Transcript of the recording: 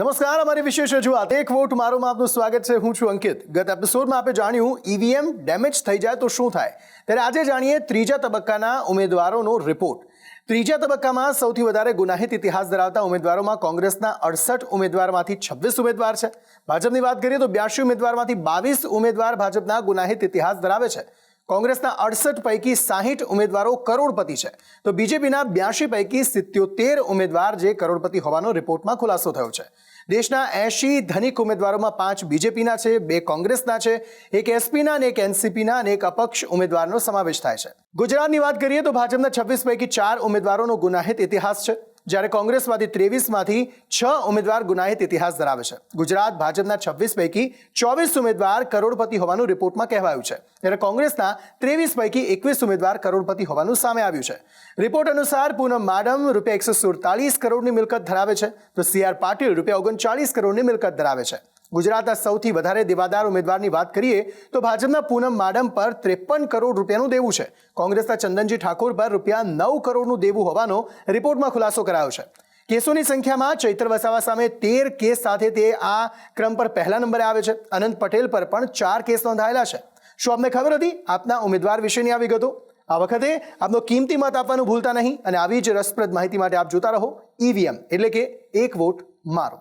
નમસ્કાર, અમારી વિશેષ રજૂઆત એક વોટ મારોમાં આપનું સ્વાગત છે. હું છું અંકિત. ગત એપિસોડમાં આપણે જાણ્યું ઈવીએમ ડેમેજ થઈ જાય તો શું થાય, ત્યારે આજે જાણીએ ત્રીજા તબક્કાના ઉમેદવારોનો રિપોર્ટ. ત્રીજા તબક્કામાં સૌથી વધારે ગુનાહિત ઇતિહાસ ધરાવતા ઉમેદવારોમાં કોંગ્રેસના 68 ઉમેદવારમાંથી 26 ઉમેદવાર છે. ભાજપની વાત કરીએ તો 82 ઉમેદવારમાંથી 22 ઉમેદવાર ભાજપના ગુનાહિત ઇતિહાસ ધરાવે છે. કોંગ્રેસના 68 પૈકી 60 ઉમેદવારો કરોડપતિ છે, તો બીજેપીના 82 પૈકી 77 ઉમેદવાર જે કરોડપતિ હોવાનો રિપોર્ટમાં ખુલાસો થયો છે. દેશના 80 ધનિક ઉમેદવારોમાં 5 બીજેપીના છે, 2 કોંગ્રેસના છે, 1 એસપીના અને 1 એનસીપીના અને 1 અપક્ષ ઉમેદવારનો સમાવેશ થાય છે. ગુજરાતની વાત કરીએ તો ભાજપના 26 પૈકી 4 ઉમેદવારોનો ગુનાહિત ઇતિહાસ છે, જ્યારે કોંગ્રેસમાંથી 23માંથી 6 ઉમેદવાર ગુનાહિત ઇતિહાસ ધરાવે છે. ગુજરાત ભાજપના 26 પૈકી 24 ઉમેદવાર કરોડપતિ હોવાનું રિપોર્ટમાં કહેવાયું છે, જ્યારે કોંગ્રેસના 23 પૈકી 21 ઉમેદવાર કરોડપતિ હોવાનું સામે આવ્યું છે. રિપોર્ટ અનુસાર પૂનમ માડમ ₹147 કરોડની મિલકત ધરાવે છે, તો CR પાટીલ ₹39 કરોડની મિલકત ધરાવે છે. ગુજરાતના સૌથી વધારે દેવાદાર ઉમેદવારની વાત કરીએ તો ભાજપના પૂનમ માડમ પર 53 કરોડ રૂપિયાનું દેવું છે. કોંગ્રેસના ચંદનજી ઠાકોર પર ₹9 કરોડનું દેવું હોવાનો રિપોર્ટમાં ખુલાસો કરાયો છે. કેસોની સંખ્યામાં ચૈત્ર વસાવા સામે 13 કેસ સાથે તે આ ક્રમ પર પહેલા નંબરે આવે છે. અનંત પટેલ પર પણ 4 કેસ નોંધાયેલા છે. શું આપને ખબર હતી આપના ઉમેદવાર વિશેની આ વિગતો? આ વખતે આપનો કિંમતી મત આપવાનું ભૂલતા નહીં, અને આવી જ રસપ્રદ માહિતી માટે આપ જોતા રહો ઈવીએમ, એટલે કે એક વોટ મારો.